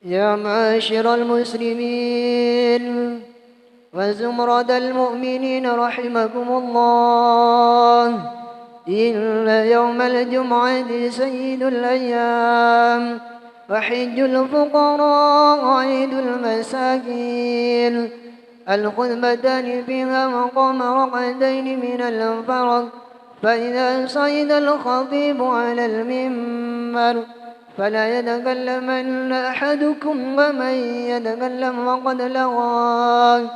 يا معاشر المسلمين وزمرة المؤمنين رحمكم الله، إن يوم الجمعة سيد الأيام وحج الفقراء وعيد المساكين. الخطبتان فيها مقام ركعتين من الفرض، فإذا صعد الخطيب على المنبر فلا يتكلمن أحدكم، ومن يتكلم فقد لغى،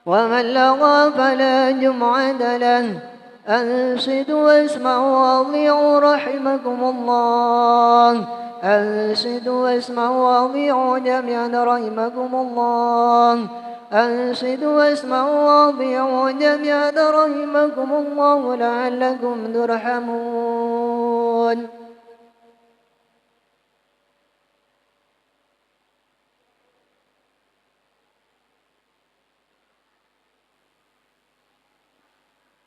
ومن لغى فلا جمعة له. أنصتوا واسمعوا وأطيعوا رحمكم الله. أنصتوا واسمعوا وأطيعوا جميعا رحمكم الله. أنصتوا واسمعوا وأطيعوا جميعا رحمكم الله لعلكم ترحمون.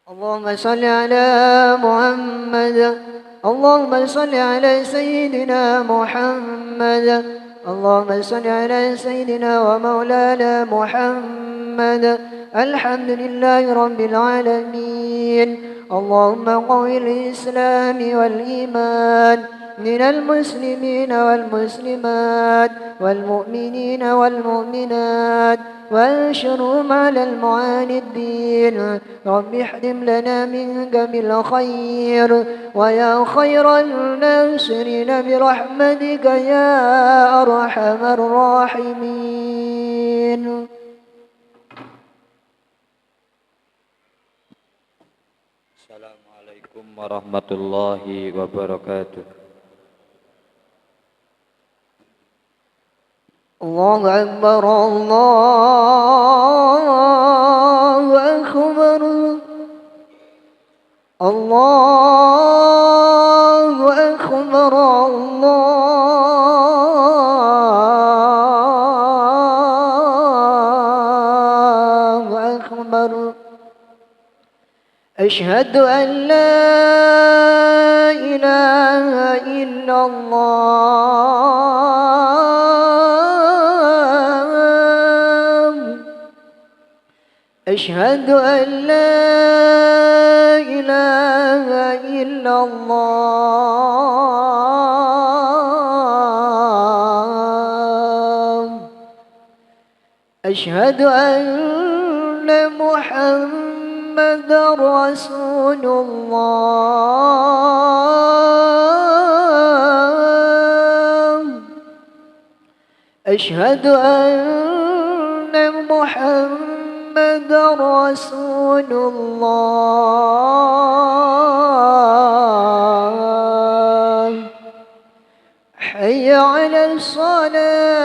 اللهم صل على محمد. اللهم صل على سيدنا محمد. اللهم صل على سيدنا ومولانا محمد. الحمد لله رب العالمين. اللهم قوي الإسلام والإيمان من المسلمين والمسلمات والمؤمنين والمؤمنات، وانشرهم على المعاندين. رب احدم لنا منك بالخير، ويا خير الناصرين برحمتك يا أرحم الراحمين. Assalamualaikum warahmatullahi wabarakatuh. الله أكبر الله أكبر الله أكبر الله أكبر. أشهد أن لا إله إلا الله. أشهد أن لا إله إلا الله. أشهد أن محمدا رسول الله. أشهد أن محمد رسول الله. حي على الصلاة.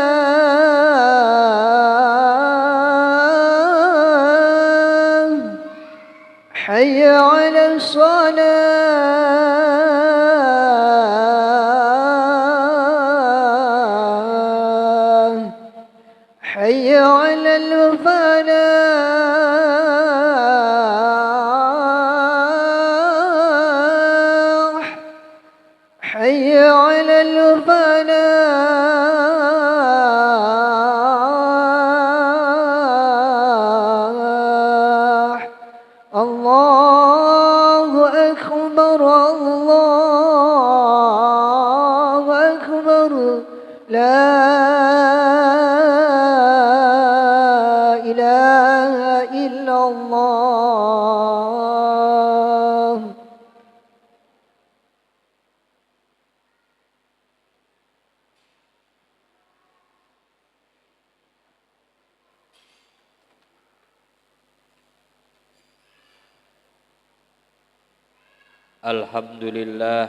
حي على الصلاة. حي على الفلاح. حي على الفلاح. الله أكبر الله أكبر. لا إله إلا الله. Alhamdulillah.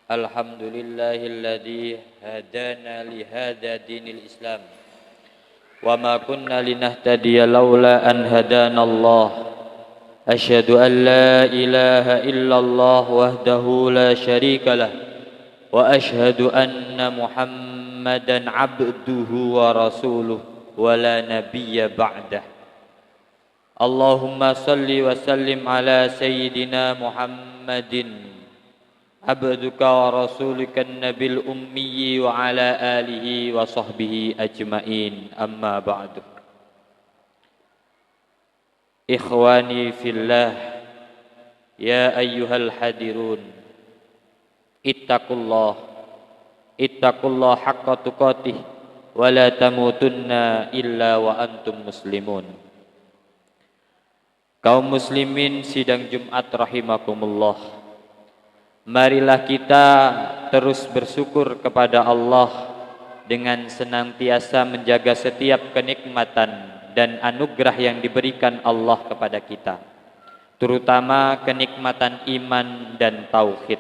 Alhamdulillahilladzi hadana li hadza dinil Islam. Wa ma kunna linahtadiya laula an hadanallah. Asyhadu an la ilaha illallah wahdahu la syarika lah. Wa asyhadu anna Muhammadan abduhu wa rasuluh wa la nabiyya ba'dah. Allahumma salli wa sallim ala sayyidina Muhammadin عبدك ورسولك النبي الأمي وعلى آله وصحبه أجمعين أما بعد إخواني في الله يا أيها الحاضرون اتقوا الله حق تقاته ولا تموتن إلا وأنتم مسلمون. Kaum muslimin sidang Jumat rahimakumullah, marilah kita terus bersyukur kepada Allah dengan senantiasa menjaga setiap kenikmatan dan anugerah yang diberikan Allah kepada kita, terutama kenikmatan iman dan tauhid.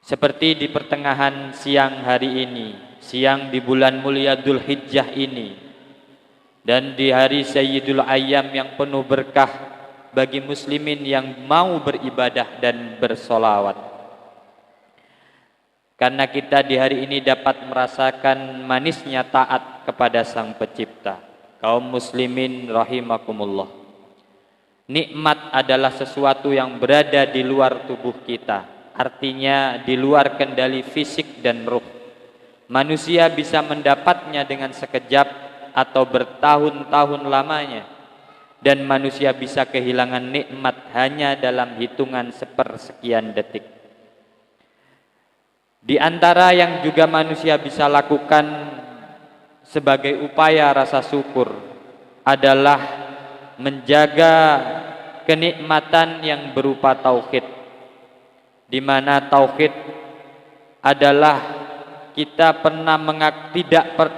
Seperti di pertengahan siang hari ini, siang di bulan mulia Dzulhijjah ini, dan di hari Sayyidul Ayyam yang penuh berkah bagi muslimin yang mau beribadah dan bersolawat. Karena kita di hari ini dapat merasakan manisnya taat kepada Sang Pencipta. Kaum muslimin rahimakumullah, nikmat adalah sesuatu yang berada di luar tubuh kita, artinya di luar kendali fisik dan ruh. Manusia bisa mendapatnya dengan sekejap atau bertahun-tahun lamanya, dan manusia bisa kehilangan nikmat hanya dalam hitungan sepersekian detik. Di antara yang juga manusia bisa lakukan sebagai upaya rasa syukur adalah menjaga kenikmatan yang berupa tauhid, di mana tauhid adalah kita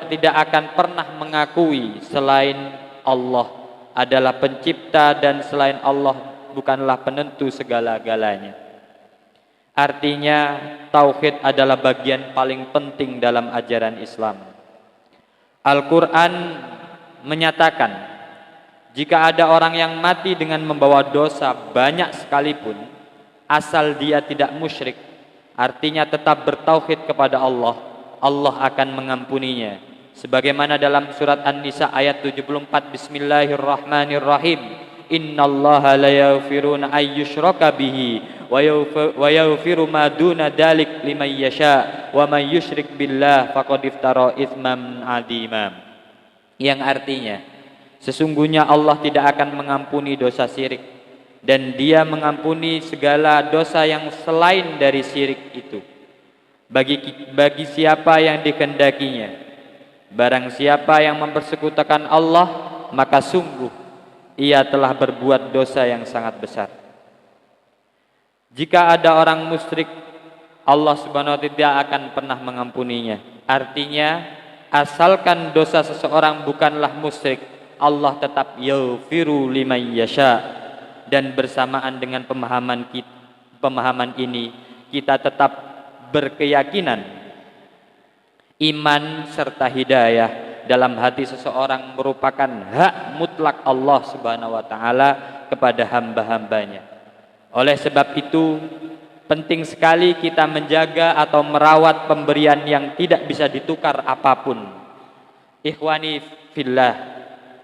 tidak akan pernah mengakui selain Allah adalah pencipta, dan selain Allah bukanlah penentu segala-galanya. Artinya tauhid adalah bagian paling penting dalam ajaran Islam. Al-Quran menyatakan, jika ada orang yang mati dengan membawa dosa banyak sekalipun, asal dia tidak musyrik, artinya tetap bertauhid kepada Allah, Allah akan mengampuninya. Sebagaimana dalam surat An-Nisa ayat 74, Bismillahirrahmanirrahim, Innallaha la yaghfiru an yushraka bihi wa yaghfiru ma duna dzalik liman yasha wa man yusyrik billah faqad iftara itsman 'adzima. Yang artinya, sesungguhnya Allah tidak akan mengampuni dosa syirik, dan Dia mengampuni segala dosa yang selain dari syirik itu bagi siapa yang dikehendakinya. Barang siapa yang mempersekutukan Allah, maka sungguh ia telah berbuat dosa yang sangat besar. Jika ada orang musyrik, Allah Subhanahu wa taala tidak akan pernah mengampuninya. Artinya, asalkan dosa seseorang bukanlah musyrik, Allah tetap yaghfiru liman yasha. Dan bersamaan dengan pemahaman ini, kita tetap berkeyakinan iman serta hidayah dalam hati seseorang merupakan hak mutlak Allah Subhanahu wa taala kepada hamba-hambanya. Oleh sebab itu, penting sekali kita menjaga atau merawat pemberian yang tidak bisa ditukar apapun. Ikhwani fillah,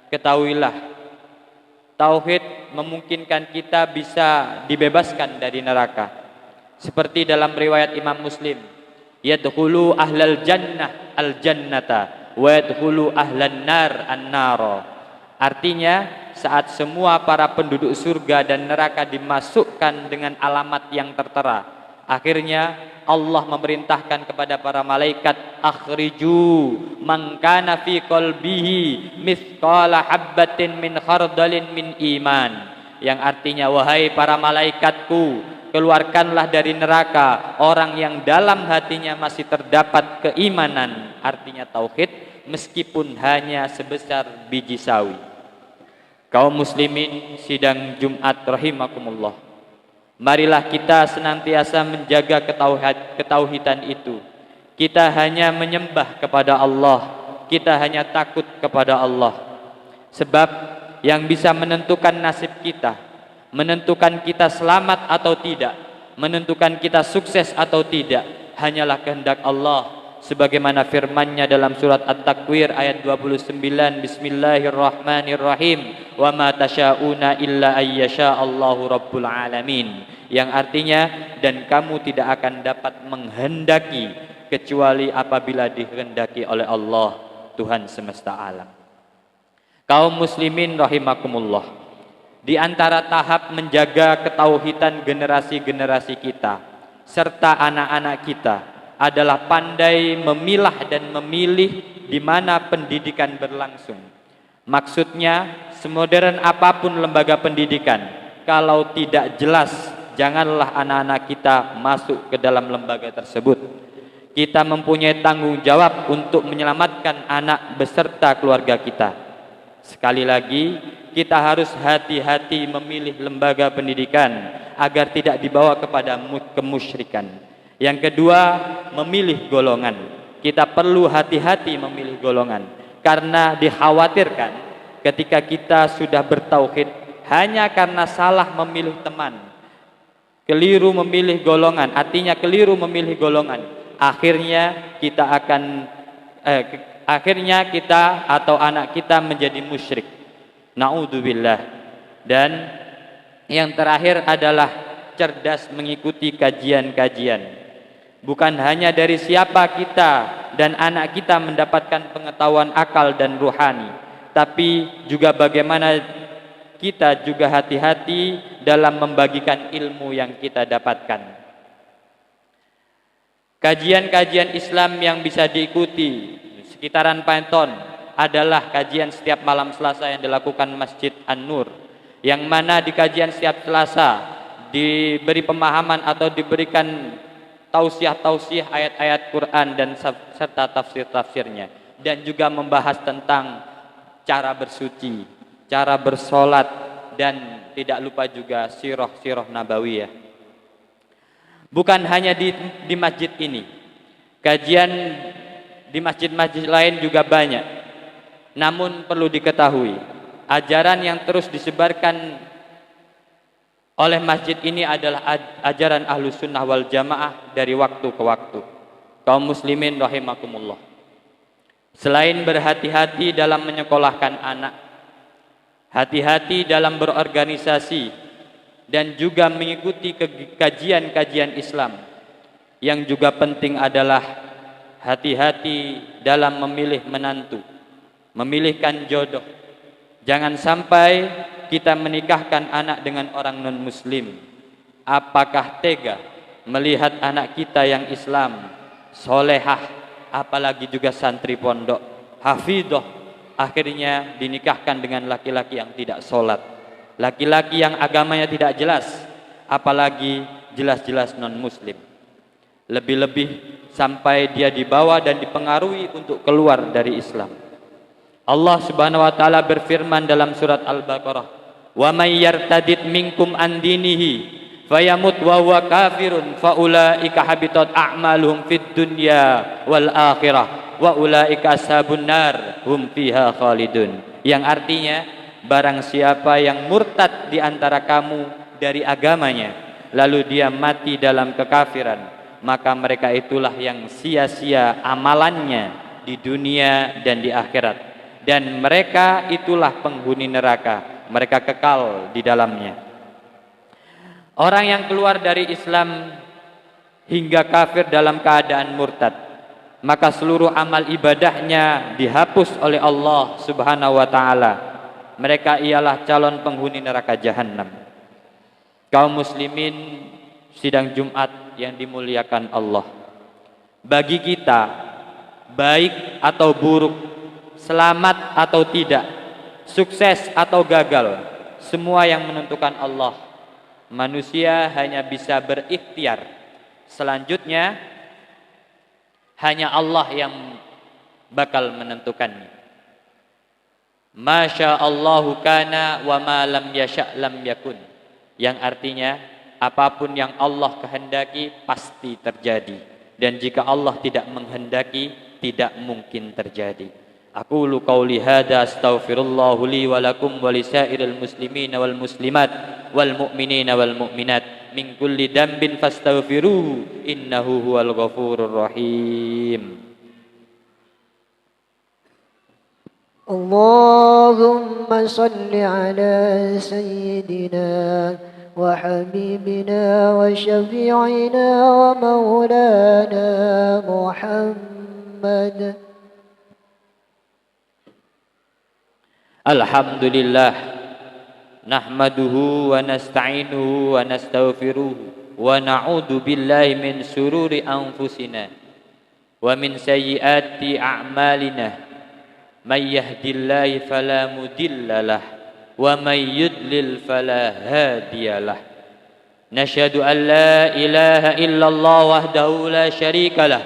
ketahuilah, tauhid memungkinkan kita bisa dibebaskan dari neraka. Seperti dalam riwayat Imam Muslim, yadkhulu ahlal jannah al-jannata wa yadkhulu ahlan nar an-nara. Artinya, saat semua para penduduk surga dan neraka dimasukkan dengan alamat yang tertera, akhirnya Allah memerintahkan kepada para malaikat, akhriju man kana fi qalbihi mithqala habbatin min khardalin min iman. Yang artinya, wahai para malaikatku, keluarkanlah dari neraka orang yang dalam hatinya masih terdapat keimanan, artinya tauhid, meskipun hanya sebesar biji sawi. Kaum muslimin sidang Jumat rahimakumullah, marilah kita senantiasa menjaga ketauhidan itu. Kita hanya menyembah kepada Allah, kita hanya takut kepada Allah. Sebab yang bisa menentukan nasib kita, menentukan kita selamat atau tidak, menentukan kita sukses atau tidak, hanyalah kehendak Allah sebagaimana firman-Nya dalam surat At-Takwir ayat 29, Bismillahirrahmanirrahim, wa ma tasyauna illa ayyasha Allahu rabbul alamin, yang artinya dan kamu tidak akan dapat menghendaki kecuali apabila dikehendaki oleh Allah, Tuhan semesta alam. Kaum muslimin rahimakumullah, di antara tahap menjaga ketauhidan generasi-generasi kita serta anak-anak kita adalah pandai memilah dan memilih di mana pendidikan berlangsung. Maksudnya, semodern apapun lembaga pendidikan, kalau tidak jelas, janganlah anak-anak kita masuk ke dalam lembaga tersebut. Kita mempunyai tanggung jawab untuk menyelamatkan anak beserta keluarga kita. Sekali lagi, kita harus hati-hati memilih lembaga pendidikan agar tidak dibawa kepada kemusyrikan. Yang kedua, memilih golongan. Kita perlu hati-hati memilih golongan, karena dikhawatirkan ketika kita sudah bertauhid hanya karena salah memilih teman, keliru memilih golongan, artinya keliru memilih golongan, akhirnya kita atau anak kita menjadi musyrik. Na'udzubillah. Dan yang terakhir adalah cerdas mengikuti kajian-kajian. Bukan hanya dari siapa kita dan anak kita mendapatkan pengetahuan akal dan ruhani, tapi juga bagaimana kita juga hati-hati dalam membagikan ilmu yang kita dapatkan. Kajian-kajian Islam yang bisa diikuti sekitaran Panton adalah kajian setiap malam Selasa yang dilakukan Masjid An-Nur, yang mana di kajian setiap Selasa diberi pemahaman atau diberikan tausiah-tausiah ayat-ayat Quran dan serta tafsir-tafsirnya, dan juga membahas tentang cara bersuci, cara bersolat, dan tidak lupa juga sirah-sirah nabawiyah. Bukan hanya di masjid ini, kajian di masjid-masjid lain juga banyak. Namun perlu diketahui, ajaran yang terus disebarkan oleh masjid ini adalah ajaran Ahlus Sunnah wal Jamaah dari waktu ke waktu. Kaum muslimin rahimakumullah, selain berhati-hati dalam menyekolahkan anak, hati-hati dalam berorganisasi dan juga mengikuti kajian-kajian Islam, yang juga penting adalah hati-hati dalam memilih menantu, memilihkan jodoh. Jangan sampai kita menikahkan anak dengan orang non-muslim. Apakah tega melihat anak kita yang Islam, solehah, apalagi juga santri pondok, hafidhoh, akhirnya dinikahkan dengan laki-laki yang tidak sholat, laki-laki yang agamanya tidak jelas, apalagi jelas-jelas non-muslim. Lebih-lebih sampai dia dibawa dan dipengaruhi untuk keluar dari Islam. Allah Subhanahu wa taala berfirman dalam surat Al-Baqarah, "Wa may yartadid minkum an dinihi fayamut wa huwa kafirun fa ulaika habitat a'maluhum fid dunya wal akhirah wa ulaika ashabun nar hum fiha khalidun." Yang artinya, barang siapa yang murtad di antara kamu dari agamanya lalu dia mati dalam kekafiran, maka mereka itulah yang sia-sia amalannya di dunia dan di akhirat, dan mereka itulah penghuni neraka, mereka kekal di dalamnya. Orang yang keluar dari Islam hingga kafir dalam keadaan murtad, maka seluruh amal ibadahnya dihapus oleh Allah Subhanahu wa taala. Mereka ialah calon penghuni neraka jahanam. Kaum muslimin sidang Jumat yang dimuliakan Allah, bagi kita, baik atau buruk, selamat atau tidak, sukses atau gagal, semua yang menentukan Allah. Manusia hanya bisa berikhtiar. Selanjutnya hanya Allah yang bakal menentukannya. Masya Allahu kana wa ma lam yasha' lam yakun, yang artinya apapun yang Allah kehendaki pasti terjadi, dan jika Allah tidak menghendaki tidak mungkin terjadi. Aqulu qauli hadza astaghfirullahu li wa lakum wa lisairil muslimina wal muslimat wal mu'minina wal mu'minat min kulli dambin fastaghfiruhu innahu huwal ghafurur rahim. اللهم صل على سيدنا وحبيبنا وشفيعنا ومولانا محمد. Alhamdulillah nahmaduhu wa nasta'inuhu wa nastaghfiruhu wa na'udzu billahi min sururi anfusina wa min sayyiati a'malina may yahdihillahu fala mudhillalah wa may yudlil fala hadiyalah. Nashhadu an la ilaha illallah wahdahu la syarikalah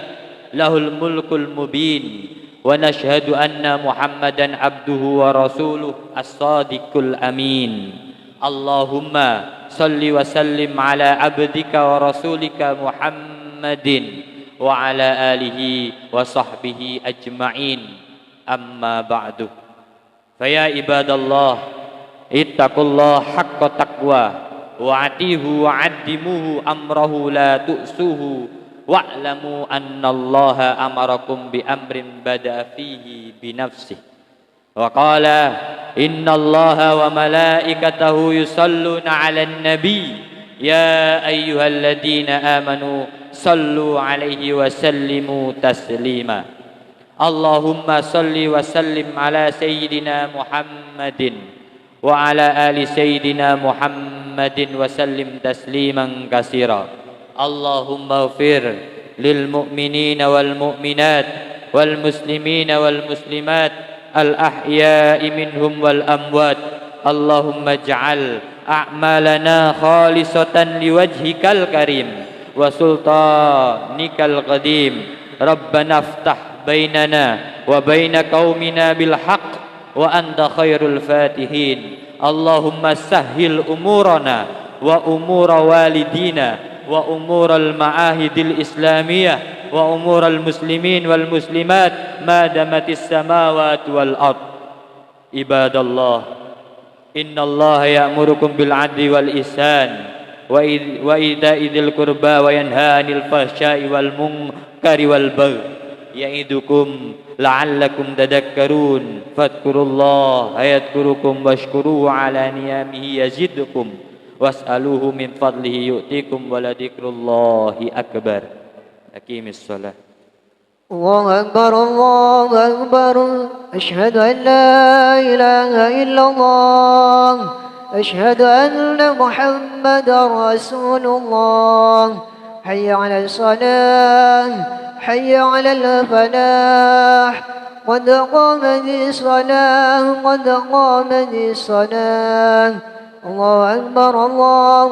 lahul mulkul mubin wa nashhadu anna Muhammadan abduhu wa rasuluh as-sadiqul amin. Allahumma salli wa sallim ala abdika wa rasulika Muhammadin wa ala alihi wa sahbihi ajma'in. Amma ba'du. Faya ibadallah ittaqullah haqqa taqwa wa atihu wa addimuhu amrahu la tu'suhu wa'lamu annallaha amarakum bi amrin bada'a fihi bi nafsihi wa qala innallaha wa malaikatahu yusalluna 'alan nabi ya ayyuhalladzina amanu sallu 'alaihi wa sallimu taslima. Allahumma salli wa sallim ala sayyidina Muhammadin wa ala ali sayyidina Muhammadin wa sallim tasliman katsira. Allahumma ighfir lil mu'minina wal mu'minat wal muslimina wal muslimat al ahya'i minhum wal amwat. Allahumma ij'al a'malana khalisatan liwajhikal karim wa sultanikal qadim. Rabbana iftah bainana wa baina qaumina bil haqq wa anta khairul fatihin. Allahumma sahhil umurana wa umura walidina wa umural ma'ahidil islamiyah wa umural muslimin wal muslimat ma damatis samawati wal ard. Ibadallah innallaha ya'murukum bil 'adli wal ihsan wa ita'i dzil qurba wa yanha 'anil fahsya'i wal munkari wal baghi ya'idukum la'allakum tadhakkarun fadhkurullaha yadhkurukum washkuruhu 'ala niyamihi yazidkum was'aluhu min fadlihi yu'tikum waladikrullahi akbar. Aqimis shalah. Allahu akbar, Allahu akbar. Ashhadu an la ilaha illallah. Ashhadu anna Muhammadar Rasulullah. Hayya 'alal salah, hayya 'alal falah. Qad qamatis salah, qad qamatis salah. الله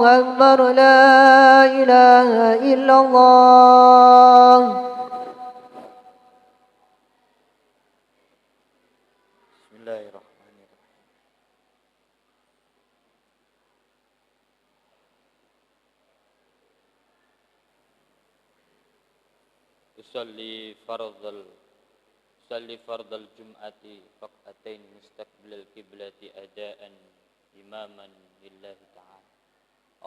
أكبر لا إله إلا الله. بسم الله الرحمن الرحيم. أصلي فرض الجمعة ركعتين مستقبل القبلة أداء إماما لله تعالى.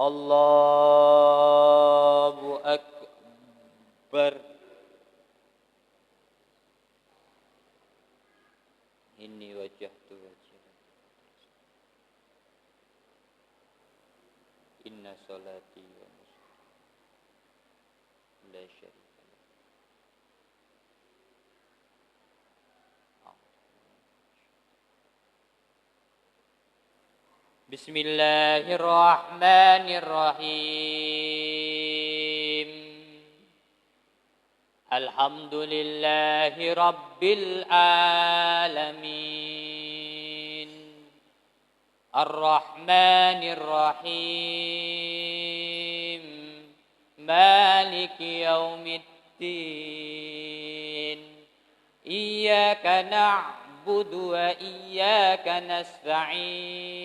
الله أكبر. إني وجهت وجهي إن صلاتي ونسكي لا شريك له. Bismillahirrahmanirrahim. Alhamdulillahi rabbil alamin. Ar-Rahmanir Rahim. Maliki yaumiddin. Iyyaka na'budu wa iyyaka nasta'in.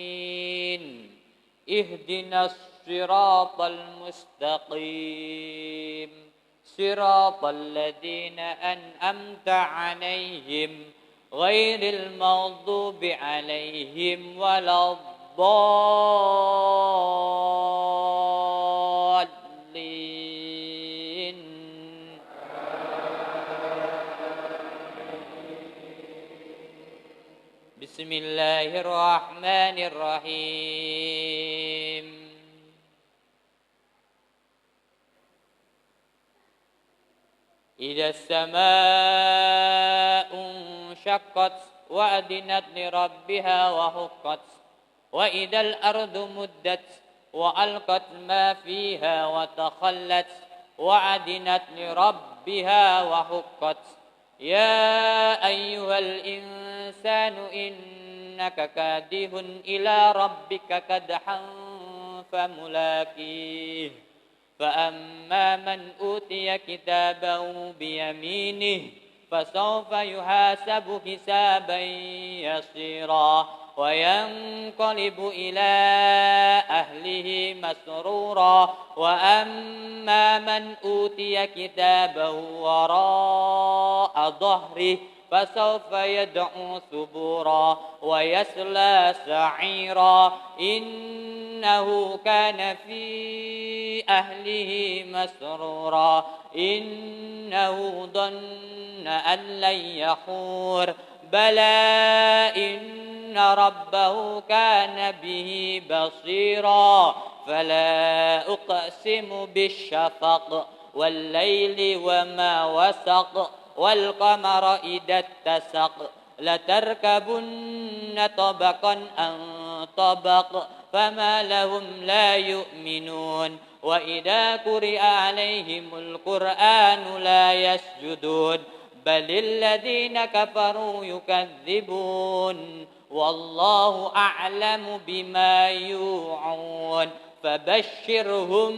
Ihdinas siratal mustaqim. Siratal ladzina an'amta 'alaihim ghairil maghdubi 'alaihim waladdallin. Bismillahirrahmanirrahim. إذا السماء انشقت وأذنت لربها وحقت وإذا الأرض مدت وألقت ما فيها وتخلت وأذنت لربها وحقت يا أيها الإنسان إنك كادح إلى ربك كدحا فملاقيه فأما من أوتي كتابه بيمينه فسوف يحاسب حسابا يسيرا وينقلب إلى أهله مسرورا وأما من أوتي كتابه وراء ظهره فسوف يدعو ثبورا ويصلى سعيرا إنه كان في أهله مسرورا إنه ظن أن لن يحور بلى إن ربه كان به بصيرا فلا أقسم بالشفق والليل وما وسق والقمر إذا اتسق لتركبن طبقا عن طبق فما لهم لا يؤمنون وإذا قرئ عليهم القرآن لا يسجدون بل الذين كفروا يكذبون والله أعلم بما يوعون فبشرهم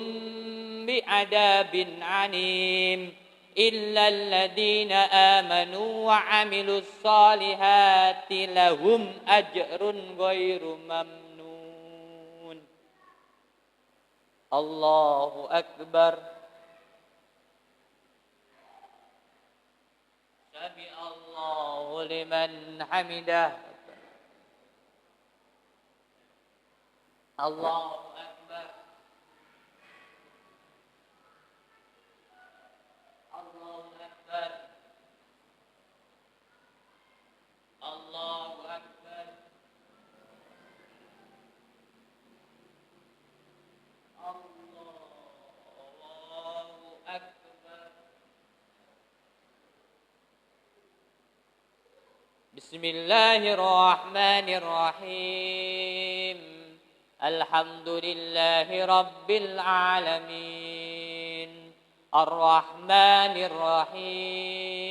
بعذاب عليم إلا الذين آمنوا وعملوا الصالحات لهم أجر غير ممنون الله أكبر سمع الله لمن حمده الله أكبر الله أكبر الله أكبر الله أكبر بسم الله الرحمن الرحيم الحمد لله رب العالمين الرحمن الرحيم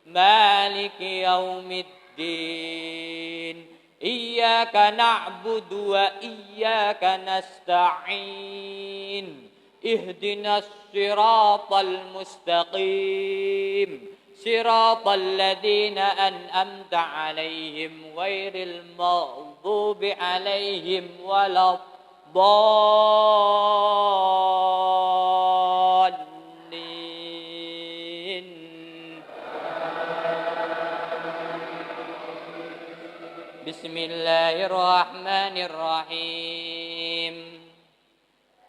مالك يوم الدين إياك نعبد وإياك نستعين اهدنا الصراط المستقيم صراط الذين أنعمت عليهم غير المغضوب عليهم ولا الضالين بسم الله الرحمن الرحيم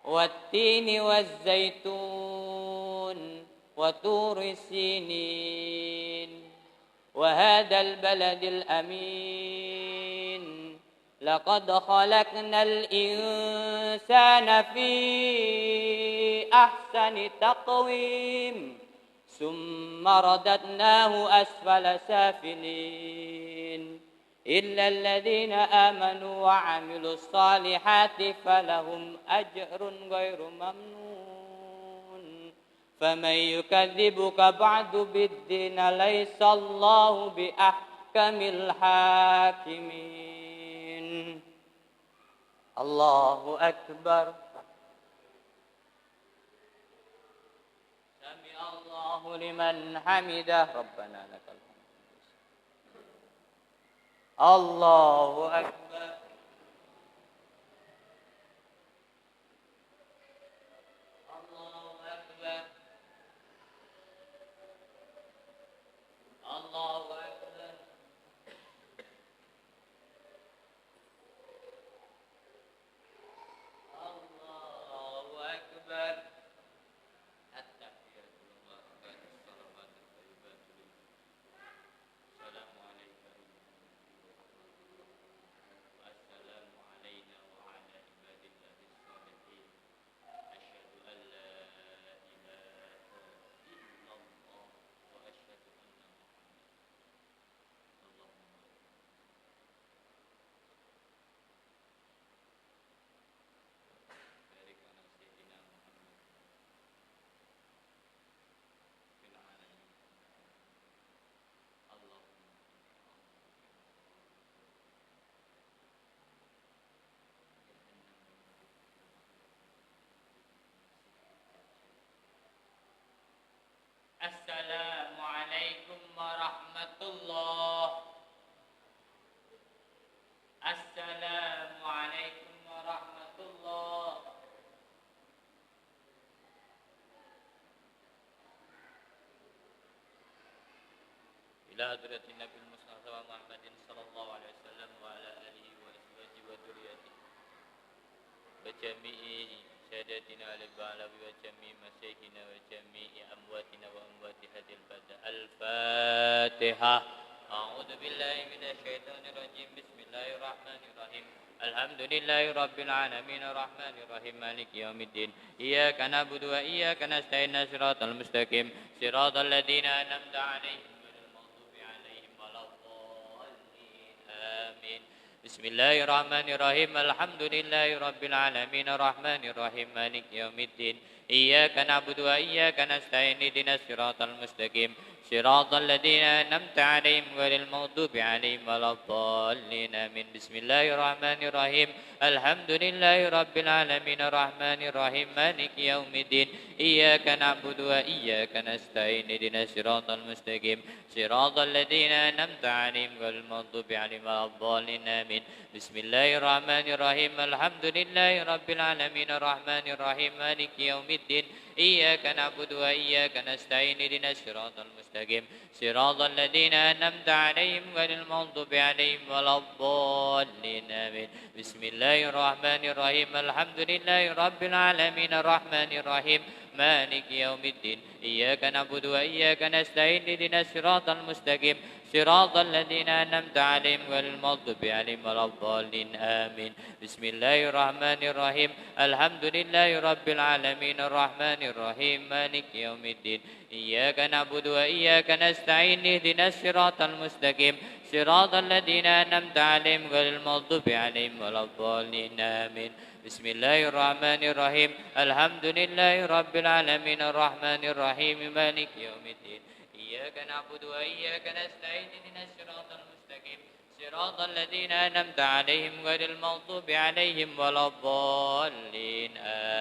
والتين والزيتون وطور سينين وهذا البلد الأمين لقد خلقنا الإنسان في أحسن تقويم ثم رددناه أسفل سافلين إلا الذين آمنوا وعملوا الصالحات فلهم أجر غير ممنون فمن يكذبك بعد بالدين ليس الله بأحكم الحاكمين الله أكبر سمع الله لمن حمده ربنا لك الحمد الله أكبر الله أكبر الله أكبر الله أكبر التحيات والبركات الصلوات الطيبات السلام عليك Assalamualaikum warahmatullah. Assalamualaikum warahmatullah. Ila hadratin Nabil Mustafa Muhammadin sallallahu alaihi wasallam wa ala alihi wa azwajihi wa dzurriyyatihi wa jami'i سادتنا البعلوي وجميع مساكنا وجميع أمواتنا وأموات هذه البلدة. الفاتحة. أعوذ بالله من الشيطان الرجيم. بسم الله الرحمن الرحيم. الحمد لله رب العالمين الرحمن الرحيم مالك يوم الدين. إياك نعبد وإياك نستعين صراط المستقيم صراط الذين أنعمت عليهم غير المغضوب عليهم ولا الضالين. آمين. بسم الله الرحمن الرحيم. الحمد لله رب العالمين الرحمن الرحيم مالك يوم الدين. إياك نعبد وإياك نستعين اهدنا الصراط المستقيم صراط الذين أنعمت عليهم غير المغضوب عليهم ولا الضالين. آمين. بسم الله الرحمن الرحيم. الحمد لله رب العالمين الرحمن الرحيم مالك يوم الدين. إياك نعبد وإياك نستعين اهدنا الصراط المستقيم صراط الذين أنعمت عليهم غير المغضوب عليهم ولا الضالين. آمين. بسم الله الرحمن الرحيم. الحمد لله رب العالمين الرحمن الرحيم مالك يوم الدين. إياك نعبد وإياك نستعين اهدنا الصراط المستقيم صراط الذين أنعمت عليهم غير المغضوب عليهم ولا الضالين. آمين. بسم الله الرحمن الرحيم. الحمد لله رب العالمين الرحمن الرحيم مالك يوم الدين. إياك نعبد وإياك نستعين اهدنا الصراط المستقيم صراط الذين أنعمت عليهم غير المغضوب عليهم ولا الضالين. آمين. بسم الله الرحمن الرحيم. الحمد لله رب العالمين الرحمن الرحيم مالك يوم الدين. إياك نعبد وإياك نستعين اهدنا الصراط المستقيم صراط الذين أنعمت عليهم غير المغضوب عليهم ولا الضالين. آمين. بسم الله الرحمن الرحيم. الحمد لله رب العالمين الرحمن الرحيم مالك يوم الدين. إياك نعبد وإياك نستعين اهدنا الصراط المستقيم صراط الذين أنعمت عليهم غير المغضوب عليهم ولا الضالين.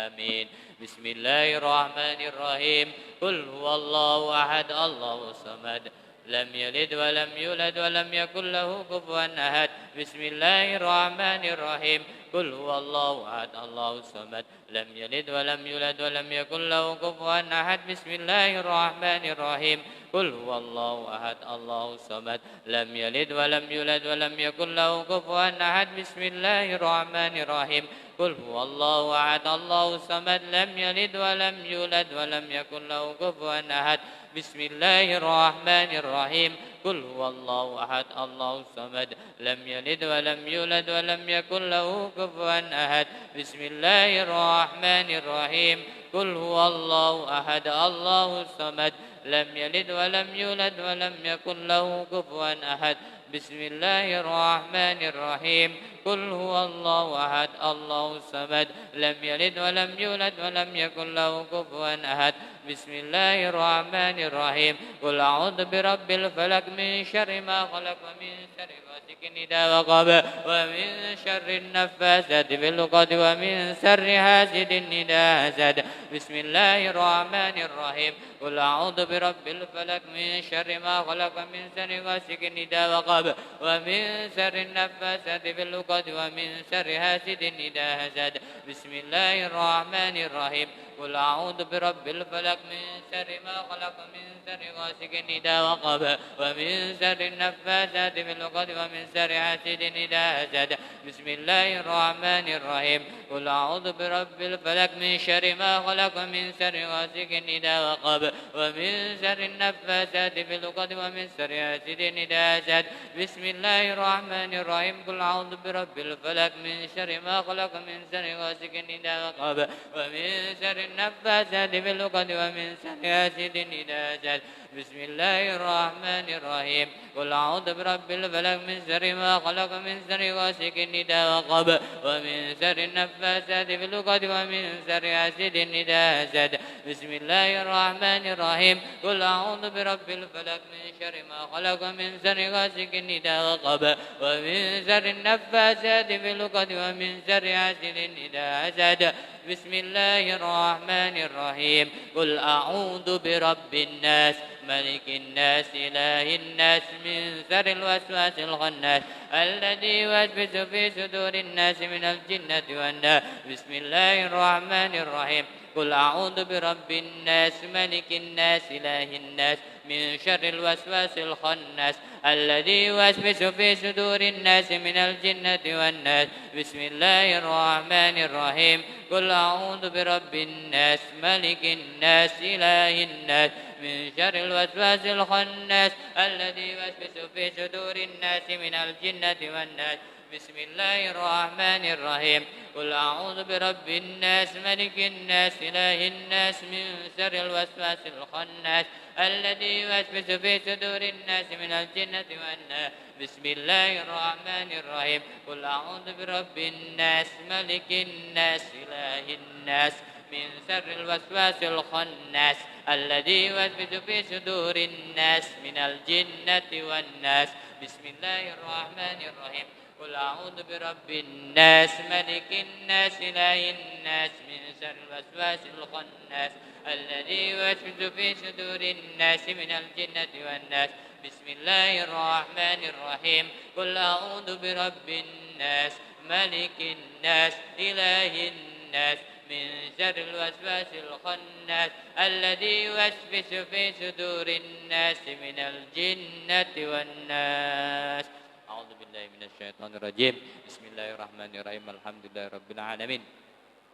آمين. بسم الله الرحمن الرحيم. قل هو الله أحد الله الصمد لم يلد ولم يولد ولم يكن له كفوا أحد. بسم الله الرحمن الرحيم. قل هو الله أحد الله الصمد لم يلد ولم يولد ولم يكن له كفوا أحد. بسم الله الرحمن الرحيم. قل هو الله أحد الله الصمد لم يلد ولم يولد ولم يكن له كفوا أحد. بسم الله الرحمن الرحيم. قل هو الله أحد الله الصمد لم يلد ولم يولد ولم يكن له كفوا أحد. بسم الله الرحمن الرحيم. قل هو الله أحد الله الصمد لم يلد ولم يولد ولم يكن له كفوا أحد. بسم الله الرحمن الرحيم. قل هو الله أحد الله الصمد لم يلد ولم يولد ولم يكن له كفوا أحد. بسم الله الرحمن الرحيم. قل هو الله أحد الله الصمد لم يلد ولم يولد ولم يكن له كفوا أحد. بسم الله الرحمن الرحيم. قل أعوذ برب الفلق من شر ما خلق ومن شر غاسق إذا وقب ومن شر النفاثات في العقد ومن شر حاسد إذا حسد. بسم الله الرحمن الرحيم. قل أعوذ برب الفلق من شر ما خلق ومن شر غاسق إذا وقب ومن شر النفاثات في العقد ومن شر حاسد إذا حسد. بسم الله الرحمن الرحيم. قل أعوذ برب الفلق من شر ما خلق ومن شر غاسق إذا وقب ومن شر النفاثات في العقد ومن شر حاسد إذا حسد. بسم الله الرحمن الرحيم. قل أعوذ برب الفلق من شر ما خلق ومن شر غاسق إذا وقب ومن شر النفاثات في العقد ومن شر حاسد إذا حسد. بسم الله الرحمن الرحيم. قل أعوذ برب الفلق من شر ما خلق ومن شر غاسق إذا وقب ومن شر النفاثات في العقد ومن شر حاسد إذا حسد. بسم الله الرحمن الرحيم قل أعوذ برب الفلق من شر ما خلق من شر غاسق إذا وقب ومن شر النفاثات في العقد ومن شر حاسد إذا حسد بسم الله الرحمن الرحيم قل أعوذ برب الفلق من شر ما خلق من شر غاسق إذا وقب ومن شر النفاثات في العقد ومن شر حاسد إذا حسد بسم الله الرحمن الرحيم قل أعوذ برب الناس ملك الناس إله الناس من شر الوسواس الخناس الذي يوسوس في صدور الناس من الجنة والناس بسم الله الرحمن الرحيم قل أعوذ برب الناس ملك الناس إله الناس من شر الوسواس الخناس الذي يوسوس في صدور الناس من الجنة والناس بسم الله الرحمن الرحيم قل أعوذ برب الناس ملك الناس إله الناس من شر الوسواس الخناس الذي يوسوس في صدور الناس من الجنة والناس بسم الله الرحمن الرحيم قل أعوذ برب الناس ملك الناس إله الناس من شر الوسواس الخناس الذي يوسوس في صدور الناس من الجنة والناس بسم الله الرحمن الرحيم قل أعوذ برب الناس ملك الناس إله الناس من شر الوسواس الخناس الذي يوسوس في صدور الناس من الجنة والناس بسم الله الرحمن الرحيم قل أعوذ برب الناس ملك الناس إله الناس من شر الوسواس الخناس الذي يوسوس في صدور الناس من الجنة والناس بسم الله الرحمن الرحيم قل أعوذ برب الناس ملك الناس إله الناس من شر الوسواس الخناس الذي يوسوس في صدور الناس من الجنة والناس أعوذ بالله من الشيطان الرجيم بسم الله الرحمن الرحيم الحمد لله رب العالمين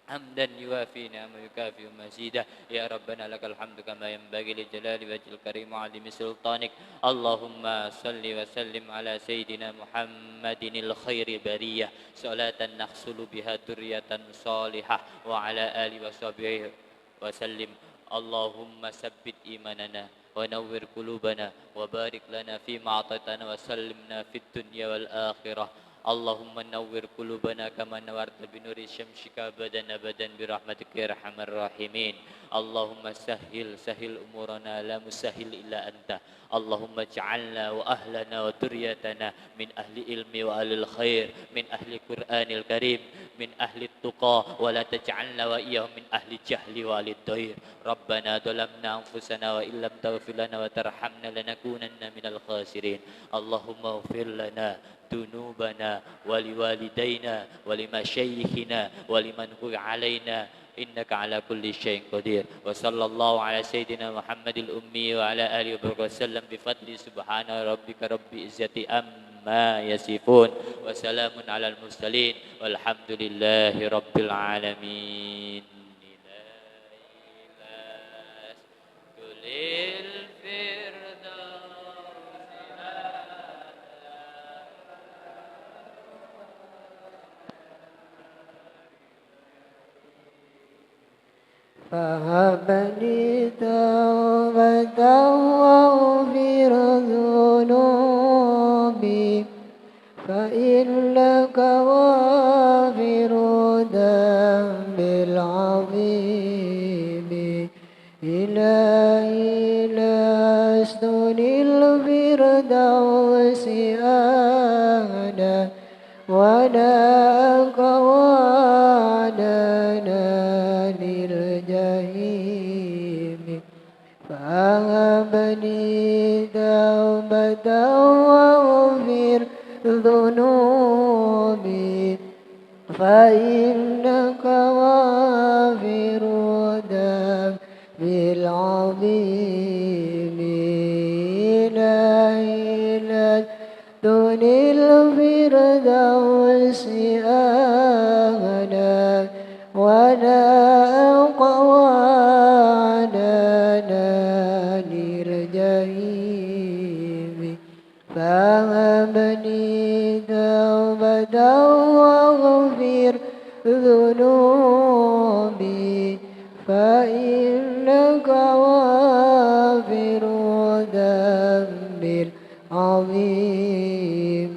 حمدا يوافي نعمه ويكافئ مزيدا يا ربنا لك الحمد كما ينبغي لجلال وجه الكريم وعظيم سلطانك اللهم صل وسلم على سيدنا محمد الخير برية صلاة نحصل بها ذرية صالحة وعلى آله وصحبه وسلم اللهم ثبت إيماننا ونور قلوبنا وبارك لنا فيما أعطيتنا وسلمنا في الدنيا والآخرة اللهم نور قلوبنا كما نورت بنور شمسك أبدا برحمتك يا أرحم الراحمين اللهم سهل أمورنا لا مسهل إلا أنت اللهم اجعلنا وأهلنا وذريتنا من أهل العلم وأهل الخير من أهل القرآن الكريم من أهل التقى ولا تجعلنا وإياهم من أهل الجهل وأهل الضير ربنا ظلمنا أنفسنا وإن لم تغفر لنا وترحمنا لنكونن من الخاسرين اللهم اغفر لنا ذنوبنا ولوالدينا ولمشايخنا ولمن هو علينا إنك على كل شيء قدير وصلى الله على سيدنا محمد الأمي وعلى آله وصحبه وسلم بفضل سبحان ربك رب العزة عما يصفون وسلام على المرسلين والحمد لله رب العالمين فهب لي توبة واغفر ذنوبي فإنك غافر الذنب العظيم إلهي لست للفردوس أهلا ولا أقوانا للجحيم فهب لي توبة واغفر ذنوبي فإنك غافر الذنب العظيم إلهي لا دني الفردوس أهلا ولا أقوانا للجحيم فهب لي توبة واغفر ذنوبي فإنك غافر الهم العظيم